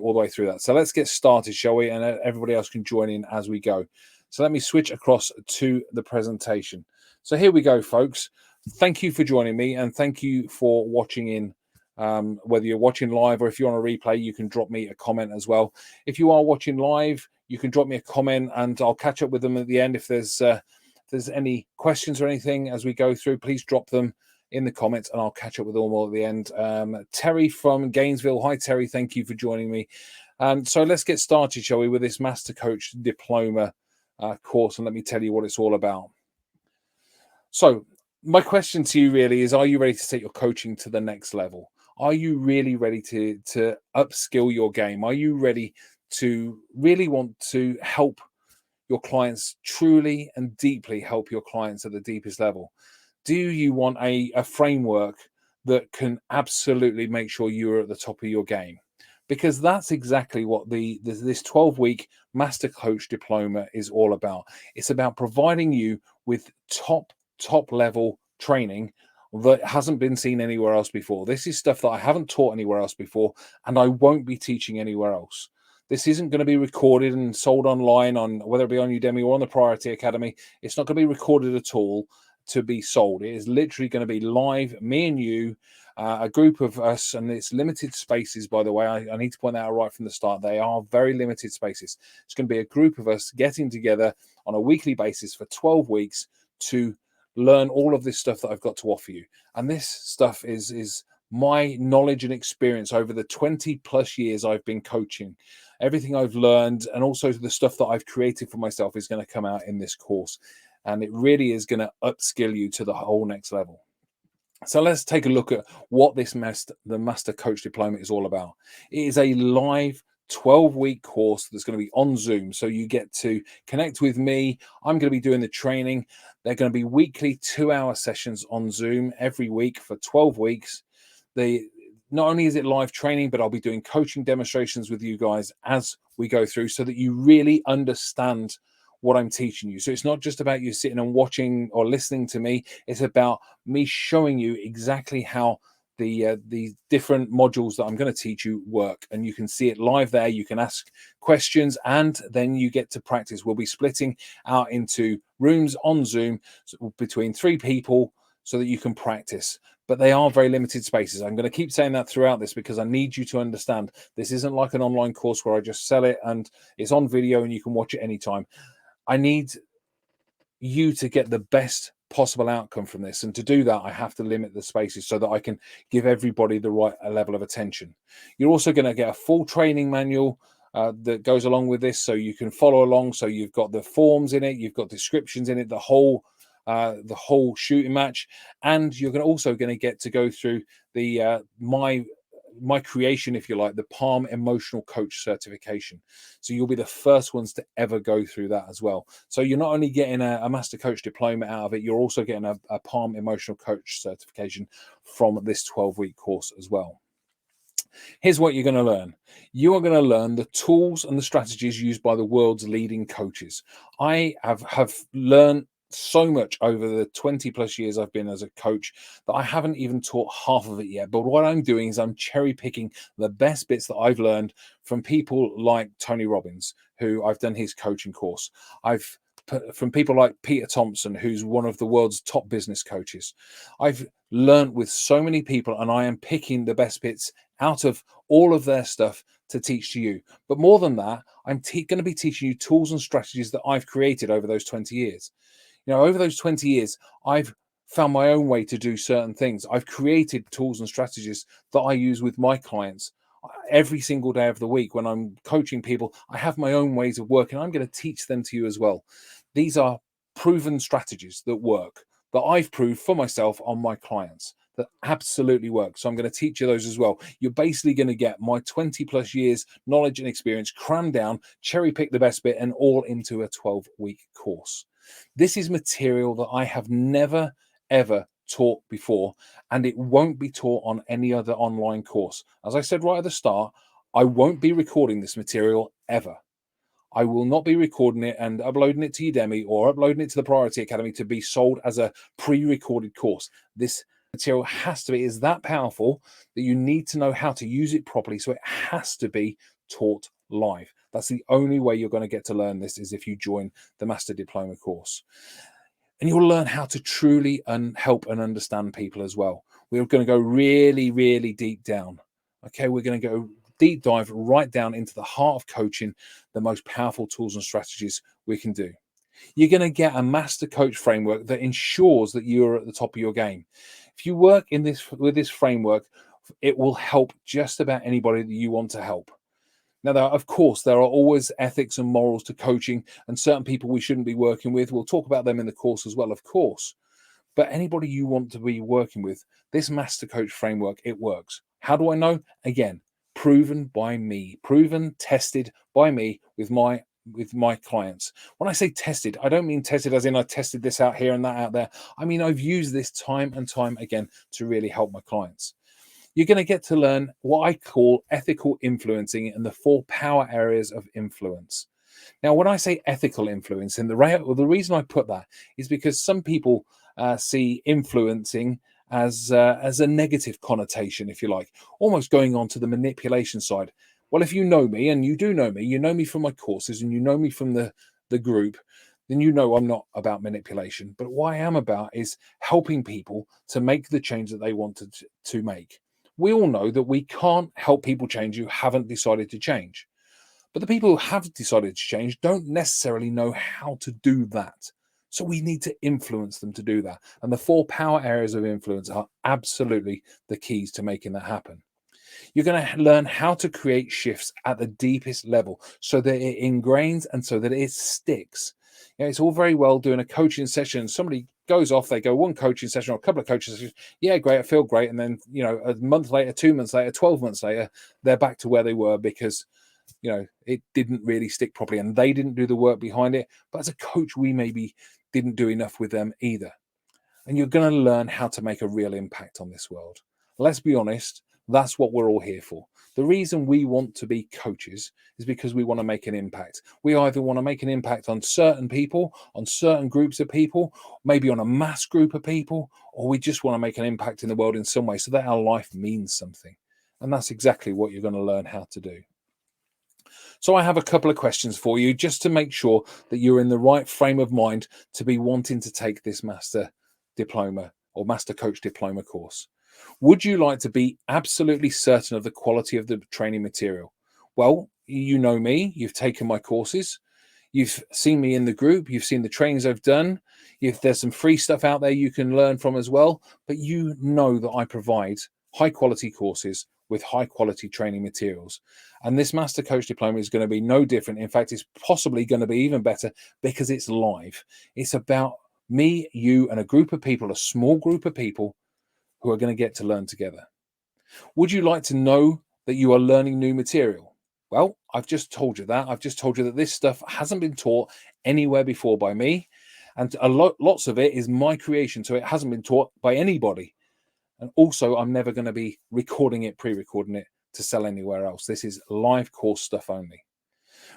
all the way through that. So let's get started, shall we? And everybody else can join in as we go. So let me switch across to the presentation. So here we go, folks. Thank you for joining me, and thank you for watching in. Whether you're watching live or if you're on a replay, you can drop me a comment as well. If you are watching live, you can drop me a comment and I'll catch up with them at the end. If there's any questions or anything as we go through, please drop them in the comments and I'll catch up with them all at the end. Terry from Gainesville. Hi, Terry. Thank you for joining me. So let's get started, shall we, with this Master Coach Diploma course, and let me tell you what it's all about. So my question to you really is, are you ready to take your coaching to the next level? Are you really ready to upskill your game? Are you ready to really want to help your clients, truly and deeply help your clients at the deepest level? Do you want a framework that can absolutely make sure you're at the top of your game? Because that's exactly what this 12-week Master Coach Diploma is all about. It's about providing you with top level training that hasn't been seen anywhere else before. This is stuff that I haven't taught anywhere else before, and I won't be teaching anywhere else. This isn't going to be recorded and sold online, on whether it be on Udemy or on the Priority Academy. It's not going to be recorded at all to be sold. It is literally going to be live, me and you, a group of us, and it's limited spaces, by the way. I need to point that out right from the start. They are very limited spaces. It's going to be a group of us getting together on a weekly basis for 12 weeks to learn all of this stuff that I've got to offer you. And this stuff is my knowledge and experience over the 20 plus years I've been coaching. Everything I've learned, and also the stuff that I've created for myself, is going to come out in this course. And it really is going to upskill you to the whole next level. So let's take a look at what the Master Coach Diploma is all about. It is a live 12-week course that's going to be on Zoom. So you get to connect with me. I'm going to be doing the training. They're going to be weekly 2-hour sessions on Zoom every week for 12 weeks. Not only is it live training, but I'll be doing coaching demonstrations with you guys as we go through so that you really understand what I'm teaching you. So it's not just about you sitting and watching or listening to me. It's about me showing you exactly how the different modules that I'm going to teach you work, and you can see it live there. You can ask questions and then you get to practice. We'll be splitting out into rooms on Zoom between 3 people so that you can practice, but they are very limited spaces. I'm going to keep saying that throughout this because I need you to understand this isn't like an online course where I just sell it and it's on video and you can watch it anytime. I need you to get the best possible outcome from this, and to do that I have to limit the spaces so that I can give everybody the right level of attention. You're also going to get a full training manual that goes along with this, so you can follow along. So you've got the forms in it, you've got descriptions in it, the whole shooting match, and you're also going to get to go through the my creation, if you like, the Palm Emotional Coach certification. So you'll be the first ones to ever go through that as well. So you're not only getting a Master Coach Diploma out of it, you're also getting a Palm Emotional Coach certification from this 12-week course as well. Here's what you're going to learn. You are going to learn the tools and the strategies used by the world's leading coaches. I have learned so much over the 20 plus years I've been as a coach that I haven't even taught half of it yet. But what I'm doing is I'm cherry picking the best bits that I've learned from people like Tony Robbins, who I've done his coaching course. From people like Peter Thompson, who's one of the world's top business coaches. I've learned with so many people, and I am picking the best bits out of all of their stuff to teach to you. But more than that, I'm going to be teaching you tools and strategies that I've created over those 20 years. You know, over those 20 years, I've found my own way to do certain things. I've created tools and strategies that I use with my clients every single day of the week. When I'm coaching people, I have my own ways of working. I'm going to teach them to you as well. These are proven strategies that work, that I've proved for myself on my clients, that absolutely work. So I'm going to teach you those as well. You're basically going to get my 20 plus years knowledge and experience crammed down, cherry pick the best bit, and all into a 12-week course. This is material that I have never, ever taught before, and it won't be taught on any other online course. As I said right at the start, I won't be recording this material ever. I will not be recording it and uploading it to Udemy or uploading it to the Priority Academy to be sold as a pre-recorded course. This material has to be, is that powerful that you need to know how to use it properly. So it has to be taught live. That's the only way you're going to get to learn this, is if you join the Master Diploma course. And you'll learn how to truly help and understand people as well. We're going to go really, really deep down. Okay, we're going to go deep dive right down into the heart of coaching, the most powerful tools and strategies we can do. You're going to get a master coach framework that ensures that you're at the top of your game. If you work in this with this framework, it will help just about anybody that you want to help. Now, of course, there are always ethics and morals to coaching, and certain people we shouldn't be working with. We'll talk about them in the course as well, of course. But anybody you want to be working with, this Master Coach framework, it works. How do I know? Again, proven by me, proven, tested by me with my clients. When I say tested, I don't mean tested as in I tested this out here and that out there. I mean, I've used this time and time again to really help my clients. You're going to get to learn what I call ethical influencing and the 4 power areas of influence. Now, when I say ethical influencing, the reason I put that is because some people see influencing as a negative connotation, if you like, almost going on to the manipulation side. Well, if you know me, and you do know me, you know me from my courses and you know me from the group, then you know I'm not about manipulation. But what I am about is helping people to make the change that they want to make. We all know that we can't help people change who haven't decided to change. But the people who have decided to change don't necessarily know how to do that. So we need to influence them to do that. And the 4 power areas of influence are absolutely the keys to making that happen. You're going to learn how to create shifts at the deepest level so that it ingrains and so that it sticks. You know, it's all very well doing a coaching session. Somebody goes off, they go one coaching session or a couple of coaching sessions. Yeah, great, I feel great. And then, you know, a month later, 2 months later, 12 months later, they're back to where they were because, you know, it didn't really stick properly and they didn't do the work behind it. But as a coach, we maybe didn't do enough with them either. And you're going to learn how to make a real impact on this world. Let's be honest, that's what we're all here for. The reason we want to be coaches is because we want to make an impact. We either want to make an impact on certain people, on certain groups of people, maybe on a mass group of people, or we just want to make an impact in the world in some way so that our life means something. And that's exactly what you're going to learn how to do. So I have a couple of questions for you just to make sure that you're in the right frame of mind to be wanting to take this Master Diploma or Master Coach Diploma course. Would you like to be absolutely certain of the quality of the training material? Well, you know me, you've taken my courses, you've seen me in the group, you've seen the trainings I've done, there's some free stuff out there you can learn from as well, but you know that I provide high quality courses with high quality training materials. And this Master Coach Diploma is going to be no different. In fact, it's possibly going to be even better because it's live. It's about me, you, and a group of people, a small group of people who are going to get to learn together. Would you like to know that you are learning new material? Well, I've just told you that. I've just told you that this stuff hasn't been taught anywhere before by me. And lots of it is my creation. So it hasn't been taught by anybody. And also, I'm never going to be recording it, pre-recording it to sell anywhere else. This is live course stuff only.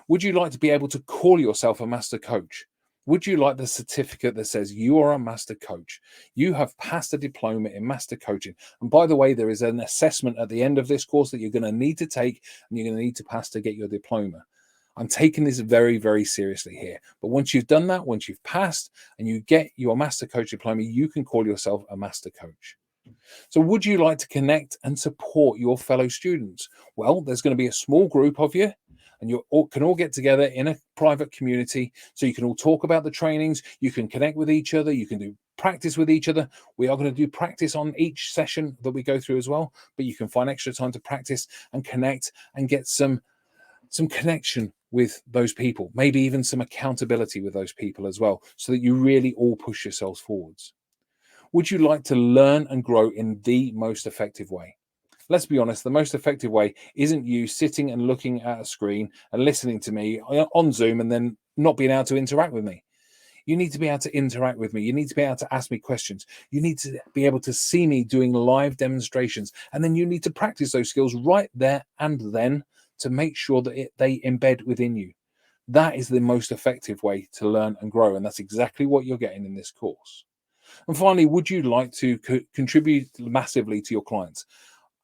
Would you like to be able to call yourself a master coach? Would you like the certificate that says you are a master coach? You have passed a diploma in master coaching. And by the way, there is an assessment at the end of this course that you're going to need to take and you're going to need to pass to get your diploma. I'm taking this very, very seriously here. But once you've done that, once you've passed and you get your master coach diploma, you can call yourself a master coach. So would you like to connect and support your fellow students? Well, there's going to be a small group of you and you can all get together in a private community so you can all talk about the trainings, you can connect with each other, you can do practice with each other. We are going to do practice on each session that we go through as well, but you can find extra time to practice and connect and get some connection with those people, maybe even some accountability with those people as well, so that you really all push yourselves forwards. Would you like to learn and grow in the most effective way? Let's be honest, the most effective way isn't you sitting and looking at a screen and listening to me on Zoom and then not being able to interact with me. You need to be able to interact with me. You need to be able to ask me questions. You need to be able to see me doing live demonstrations. And then you need to practice those skills right there and then to make sure that they embed within you. That is the most effective way to learn and grow. And that's exactly what you're getting in this course. And finally, would you like to contribute massively to your clients?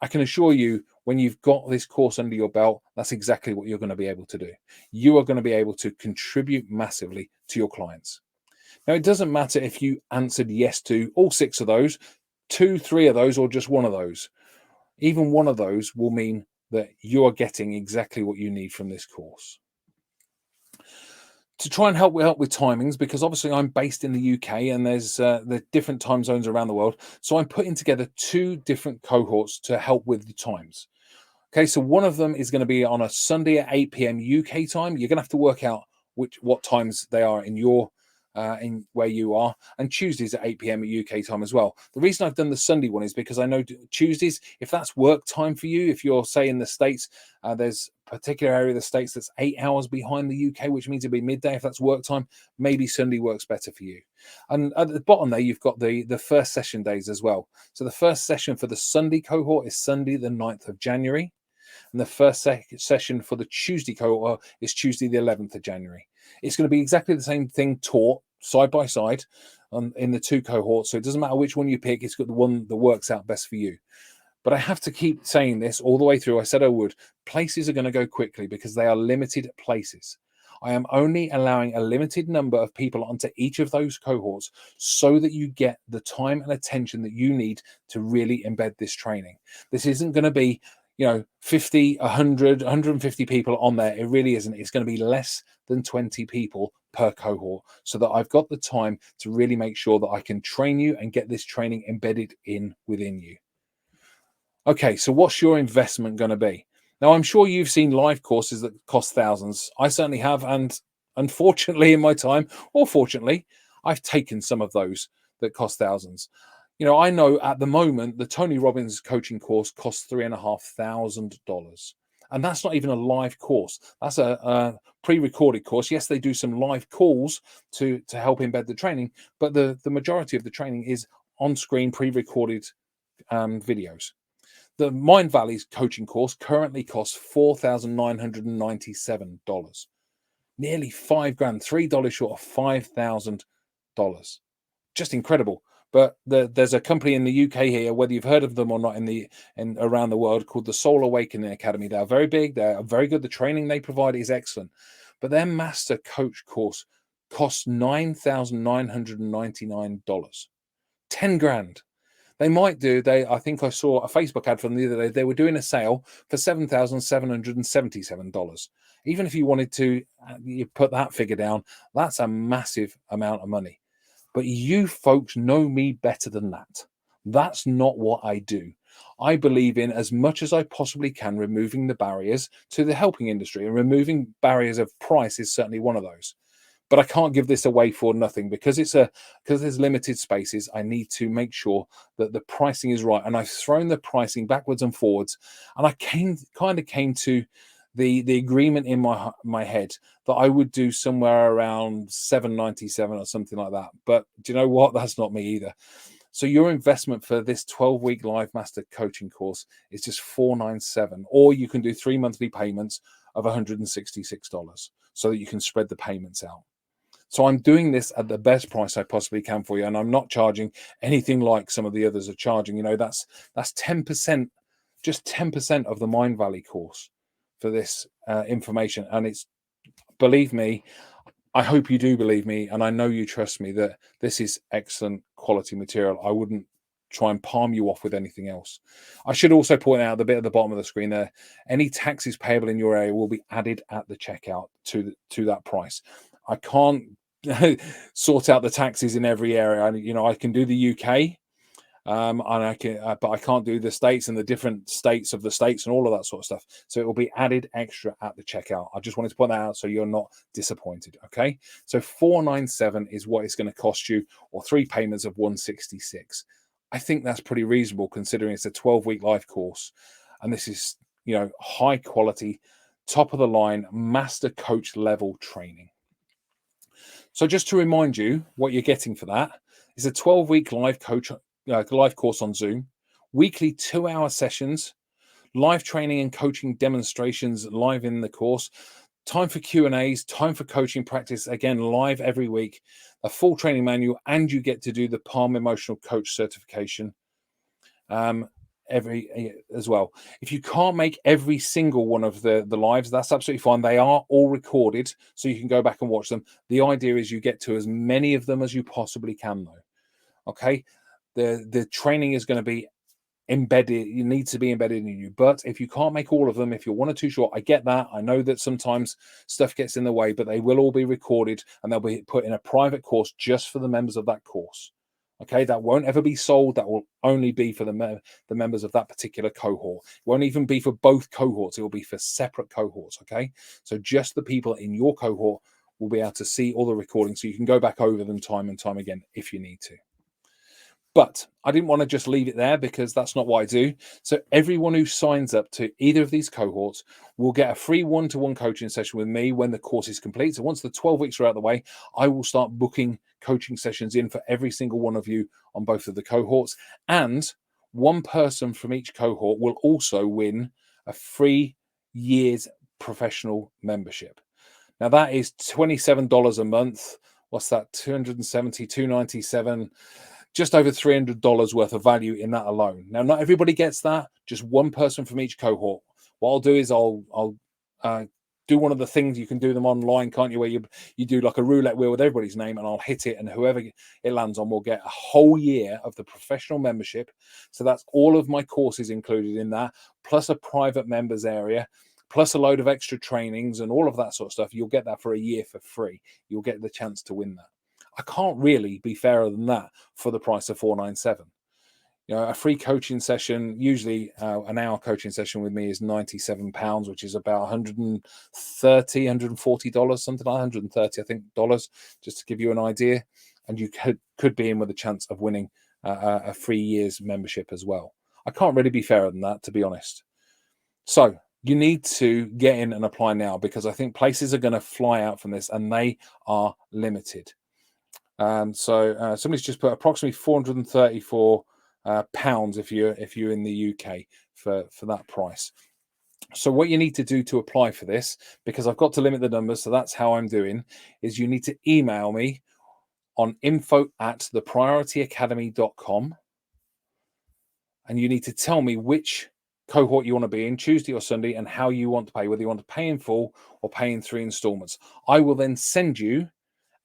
I can assure you when you've got this course under your belt, that's exactly what you're going to be able to do. You are going to be able to contribute massively to your clients. Now, it doesn't matter if you answered yes to all 6 of those, 2, 3 of those, or just one of those. Even one of those will mean that you are getting exactly what you need from this course. To try and help with timings, because obviously I'm based in the UK and there's the different time zones around the world. So I'm putting together 2 different cohorts to help with the times. Okay, so one of them is going to be on a Sunday at 8 p.m. UK time. You're going to have to work out what times they are in your in where you are, and Tuesdays at 8 p.m. at UK time as well. The reason I've done the Sunday one is because I know Tuesdays, if that's work time for you, if you're, say, in the States, there's a particular area of the States that's 8 hours behind the UK, which means it'll be midday. If that's work time, maybe Sunday works better for you. And at the bottom there, you've got the first session days as well. So the first session for the Sunday cohort is Sunday the 9th of January. And the first session for the Tuesday cohort is Tuesday the 11th of January. It's going to be exactly the same thing taught side by side in the 2 cohorts. So it doesn't matter which one you pick. It's got the one that works out best for you. But I have to keep saying this all the way through. I said I would. Places are going to go quickly because they are limited places. I am only allowing a limited number of people onto each of those cohorts so that you get the time and attention that you need to really embed this training. This isn't going to be 50, 100, 150 people on there. It really isn't. It's going to be less than 20 people per cohort so that I've got the time to really make sure that I can train you and get this training embedded within you. Okay, so what's your investment going to be? Now, I'm sure you've seen live courses that cost thousands. I certainly have. And unfortunately, in my time, or fortunately, I've taken some of those that cost thousands. I know at the moment the Tony Robbins coaching course costs $3,500, and that's not even a live course. That's a pre-recorded course. Yes, they do some live calls to help embed the training, but the majority of the training is on-screen pre-recorded videos. The Mind Valley's coaching course currently costs $4,997, nearly $5,000, $3 short of $5,000. Just incredible. But there's a company in the UK here, whether you've heard of them or not, in around the world, called the Soul Awakening Academy. They're very big. They're very good. The training they provide is excellent. But their Master Coach course costs $9,999. 10 grand. I think I saw a Facebook ad from the other day. They were doing a sale for $7,777. Even if you wanted to you put that figure down, that's a massive amount of money. But you folks know me better than that. That's not what I do. I believe in, as much as I possibly can, removing the barriers to the helping industry, and removing barriers of price is certainly one of those. But I can't give this away for nothing because there's limited spaces. I need to make sure that the pricing is right. And I've thrown the pricing backwards and forwards, and I came to the agreement in my head that I would do somewhere around $797 or something like that. But do you know what? That's not me either. So your investment for this 12-week live master coaching course is just $497, or you can do 3 monthly payments of $166 so that you can spread the payments out. So I'm doing this at the best price I possibly can for you, and I'm not charging anything like some of the others are charging. That's 10%, just 10% of the Mind Valley course for this information. And it's, believe me, I hope you do believe me, and I know you trust me, that this is excellent quality material. I wouldn't try and palm you off with anything else. I should also point out the bit at the bottom of the screen there, any taxes payable in your area will be added at the checkout to that price. I can't sort out the taxes in every area. I can do the UK, and I can, but I can't do the states and the different states of the states and all of that sort of stuff. So it will be added extra at the checkout. I just wanted to point that out so you're not disappointed. Okay, so $497 is what it's going to cost you, or 3 payments of $166. I think that's pretty reasonable considering it's a 12-week live course, and this is high quality, top of the line, master coach level training. So just to remind you, what you're getting for that is a 12-week live course on Zoom, weekly 2-hour sessions, live training and coaching demonstrations live in the course, time for Q&As, time for coaching practice, again, live every week, a full training manual, and you get to do the Palm Emotional Coach certification. as well. If you can't make every single one of the lives, that's absolutely fine. They are all recorded, so you can go back and watch them. The idea is you get to as many of them as you possibly can, though. Okay, the training is going to be embedded. You need to be embedded in you. But if you can't make all of them, if you're one or two short, I get that. I know that sometimes stuff gets in the way, but they will all be recorded and they'll be put in a private course just for the members of that course. Okay, that won't ever be sold. That will only be for the members of that particular cohort. It won't even be for both cohorts. It will be for separate cohorts. Okay, so just the people in your cohort will be able to see all the recordings, so you can go back over them time and time again if you need to. But I didn't want to just leave it there, because that's not what I do. So everyone who signs up to either of these cohorts will get a free one-to-one coaching session with me when the course is complete. So once the 12 weeks are out of the way, I will start booking coaching sessions in for every single one of you on both of the cohorts. And one person from each cohort will also win a 3 years professional membership. Now that is $27 a month. What's that? $297. Just over $300 worth of value in that alone. Now, not everybody gets that. Just one person from each cohort. What I'll do is I'll do one of the things you can do them online, can't you? Where you do like a roulette wheel with everybody's name, and I'll hit it, and whoever it lands on will get a whole year of the professional membership. So that's all of my courses included in that, plus a private members area, plus a load of extra trainings and all of that sort of stuff. You'll get that for a year for free. You'll get the chance to win that. I can't really be fairer than that for the price of $497. You know, a free coaching session, usually an hour coaching session with me is £97, which is about $130, $140, something like $130, I think, dollars, just to give you an idea. And you could be in with a chance of winning a 3 years membership as well. I can't really be fairer than that, to be honest. So you need to get in and apply now, because I think places are going to fly out from this, and they are limited. So somebody's just put approximately £434 if you're in the UK for that price. So what you need to do to apply for this, because I've got to limit the numbers, so that's how I'm doing, is you need to email me on info@thepriorityacademy.com, and you need to tell me which cohort you want to be in, Tuesday or Sunday, and how you want to pay, whether you want to pay in full or pay in 3 installments. I will then send you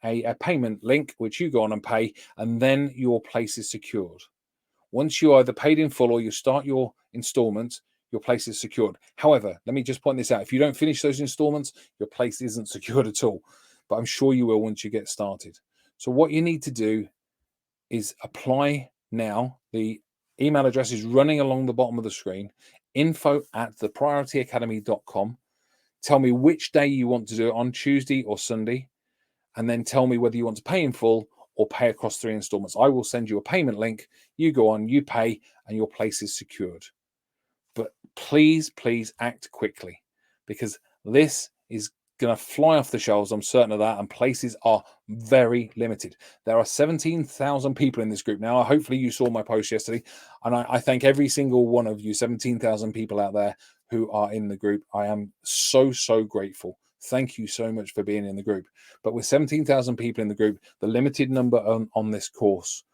a payment link, which you go on and pay, and then your place is secured. Once you either paid in full or you start your installments, your place is secured. However, let me just point this out. If you don't finish those installments, your place isn't secured at all. But I'm sure you will once you get started. So what you need to do is apply now. The email address is running along the bottom of the screen, info@thepriorityacademy.com. Tell me which day you want to do it on, Tuesday or Sunday, and then tell me whether you want to pay in full or pay across 3 installments. I will send you a payment link. You go on, you pay, and your place is secured. But please, please act quickly, because this is going to fly off the shelves. I'm certain of that. And places are very limited. There are 17,000 people in this group now. Hopefully you saw my post yesterday. And I thank every single one of you, 17,000 people out there who are in the group. I am so, so grateful. Thank you so much for being in the group. But with 17,000 people in the group, the limited number on this course,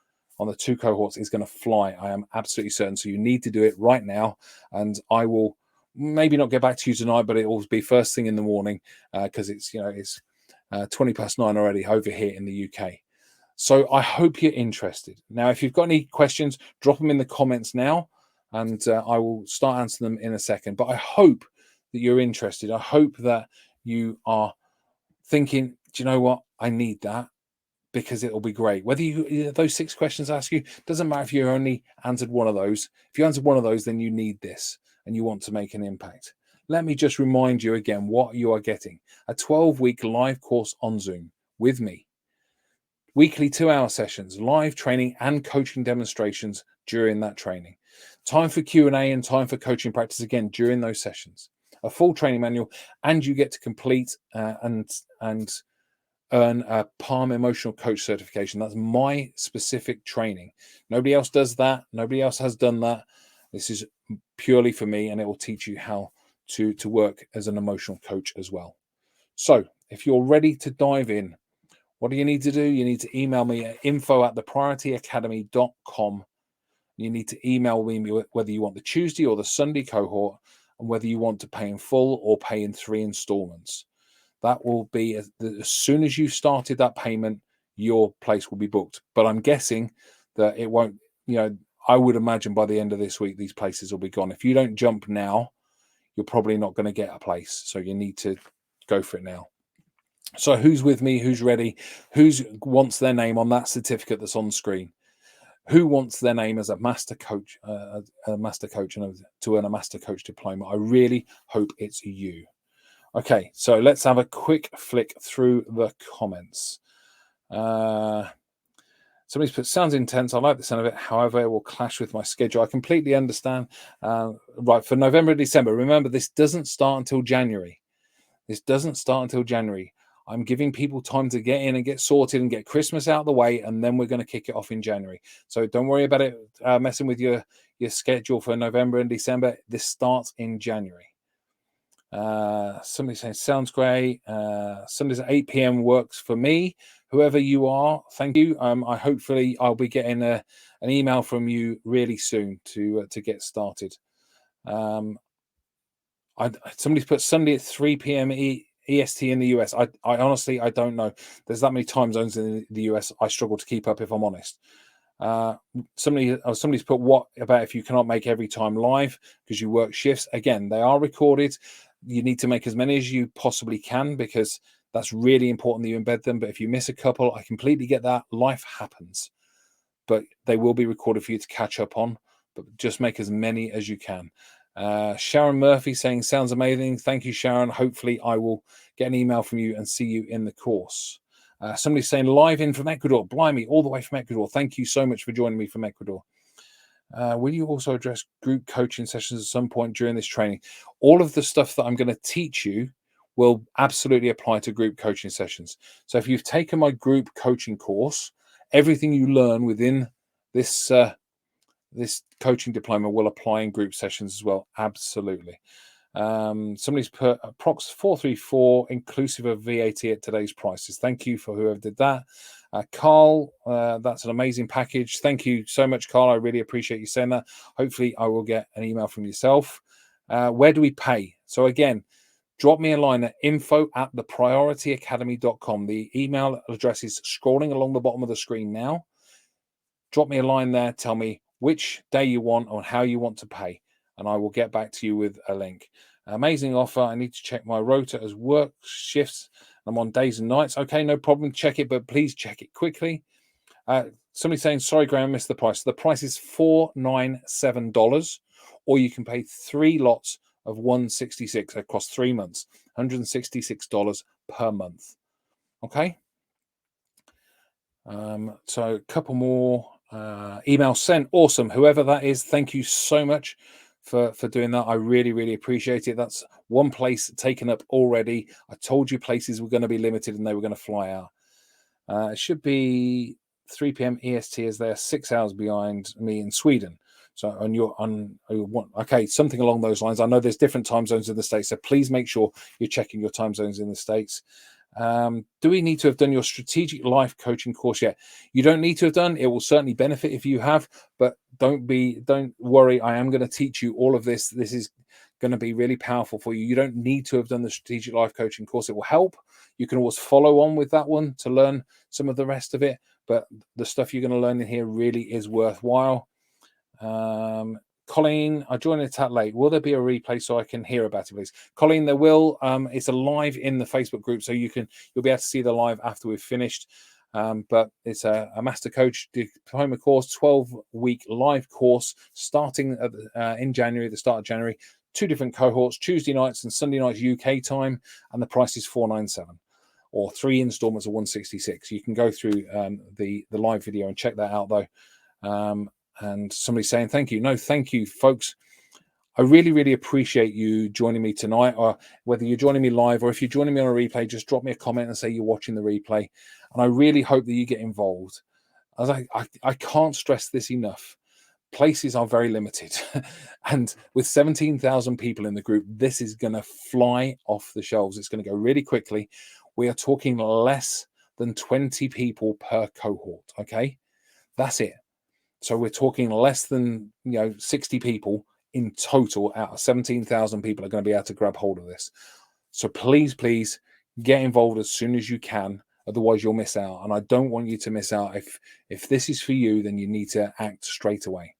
on the 2 cohorts, is going to fly. I am absolutely certain. So you need to do it right now. And I will maybe not get back to you tonight, but it will be first thing in the morning, because it's 20 past 9 already over here in the UK. So I hope you're interested. Now, if you've got any questions, drop them in the comments now, and I will start answering them in a second. But I hope that you're interested. I hope that you are thinking, do you know what? I need that, because it'll be great. Whether those 6 questions I ask you, doesn't matter if you only answered one of those. If you answered one of those, then you need this and you want to make an impact. Let me just remind you again what you are getting: a 12-week live course on Zoom with me, weekly 2-hour sessions, live training and coaching demonstrations during that training, time for Q&A and time for coaching practice again during those sessions, a full training manual, and you get to complete and earn a Palm Emotional Coach certification. That's my specific training. Nobody else does that. Nobody else has done that. This is purely for me, and it will teach you how to work as an emotional coach as well. So if you're ready to dive in, what do you need to do? You need to email me at info@thepriorityacademy.com. You need to email me whether you want the Tuesday or the Sunday cohort, and whether you want to pay in full or pay in 3 installments. That will be as soon as you started that payment, your place will be booked. But I'm guessing that it won't, I would imagine by the end of this week, these places will be gone. If you don't jump now, you're probably not going to get a place. So you need to go for it now. So who's with me? Who's ready? Who wants their name on that certificate that's on screen? Who wants their name as a master coach, and to earn a Master Coach Diploma? I really hope it's you. Okay, so let's have a quick flick through the comments. Somebody's put, sounds intense. I like the sound of it. However, it will clash with my schedule. I completely understand. Right, for November and December. Remember, this doesn't start until January. I'm giving people time to get in and get sorted and get Christmas out of the way, and then we're going to kick it off in January. So don't worry about it messing with your schedule for November and December. This starts in January. Somebody saying sounds great. Sundays at 8 p.m. works for me. Whoever you are, thank you. Hopefully I'll be getting an email from you really soon to get started. Somebody's put Sunday at 3 p.m. EST in the US. I honestly, I don't know. There's that many time zones in the US. I struggle to keep up, if I'm honest. Somebody's put, what about if you cannot make every time live because you work shifts? Again, they are recorded. You need to make as many as you possibly can, because that's really important that you embed them. But if you miss a couple, I completely get that. Life happens, but they will be recorded for you to catch up on. But just make as many as you can. Sharon Murphy saying sounds amazing. Thank you, Sharon. Hopefully I will get an email from you and see you in the course. Somebody's saying live in from Ecuador. Blimey, all the way from Ecuador. Thank you so much for joining me from Ecuador. Will you also address group coaching sessions at some point during this training? All of the stuff that I'm going to teach you will absolutely apply to group coaching sessions. So if you've taken my group coaching course, everything you learn within this this coaching diploma will apply in group sessions as well. Absolutely. Somebody's put approx 434 inclusive of VAT at today's prices. Thank you for whoever did that. Carl, that's an amazing package. Thank you so much, Carl. I really appreciate you saying that. Hopefully I will get an email from yourself. Where do we pay? So again, drop me a line at info@thepriorityacademy.com. The email address is scrolling along the bottom of the screen now. Drop me a line there. Tell me which day you want or how you want to pay, and I will get back to you with a link. Amazing offer. I need to check my rota as work shifts. I'm on days and nights. Okay, no problem. Check it, but please check it quickly. Somebody saying, sorry, Graham, I missed the price. The price is $497, or you can pay 3 lots of $166 across 3 months, $166 per month. Okay. So a couple more emails sent. Awesome. Whoever that is, thank you so much for doing that. I really, really appreciate it. That's one place taken up already. I told you places were going to be limited and they were going to fly out. It should be 3 p.m. EST, as they're 6 hours behind me in Sweden. So okay, something along those lines. I know there's different time zones in the States, so please make sure you're checking your time zones in the States. Do we need to have done your strategic life coaching course yet? You don't need to have done. It will certainly benefit if you have, but don't worry. I am going to teach you all of this. This is going to be really powerful for you. You don't need to have done the strategic life coaching course. It will help. You can always follow on with that one to learn some of the rest of it, but the stuff you're going to learn in here really is worthwhile. Colleen, I joined a tad late. Will there be a replay so I can hear about it, please? Colleen, there will. It's a live in the Facebook group, so you'll be able to see the live after we've finished. But it's a Master Coach Diploma Course, 12-week live course starting in January, the start of January. 2 different cohorts, Tuesday nights and Sunday nights UK time, and the price is $497, or 3 installments of $166. You can go through the live video and check that out, though. And somebody's saying thank you. No, thank you, folks. I really, really appreciate you joining me tonight, or whether you're joining me live or if you're joining me on a replay, just drop me a comment and say you're watching the replay. And I really hope that you get involved. As I can't stress this enough. Places are very limited. And with 17,000 people in the group, this is going to fly off the shelves. It's going to go really quickly. We are talking less than 20 people per cohort. Okay, that's it. So we're talking less than 60 people in total out of 17,000 people are going to be able to grab hold of this. So please, please get involved as soon as you can. Otherwise, you'll miss out. And I don't want you to miss out. If this is for you, then you need to act straight away.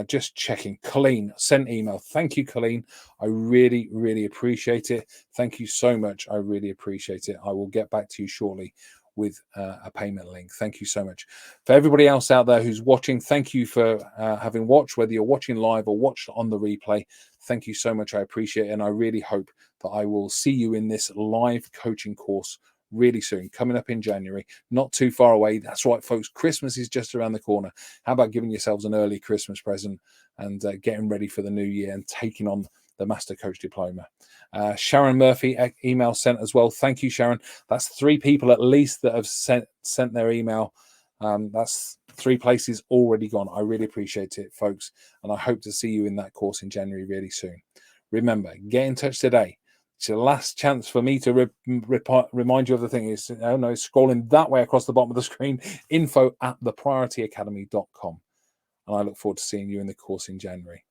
Just checking. Colleen sent email. Thank you, Colleen. I really, really appreciate it. Thank you so much. I really appreciate it. I will get back to you shortly with a payment link. Thank you so much. For everybody else out there who's watching, thank you for having watched, whether you're watching live or watched on the replay. Thank you so much. I appreciate it. And I really hope that I will see you in this live coaching course really soon, coming up in January, not too far away. That's right, folks. Christmas is just around the corner. How about giving yourselves an early Christmas present and getting ready for the new year and taking on the Master Coach Diploma? Sharon Murphy, email sent as well. Thank you, Sharon. That's 3 people at least that have sent their email. That's 3 places already gone. I really appreciate it, folks. And I hope to see you in that course in January really soon. Remember, get in touch today. It's your last chance for me to remind you of the thing. Is scrolling that way across the bottom of the screen, info@thepriorityacademy.com. And I look forward to seeing you in the course in January.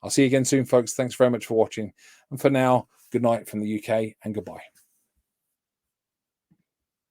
I'll see you again soon, folks. Thanks very much for watching. And for now, good night from the UK and goodbye.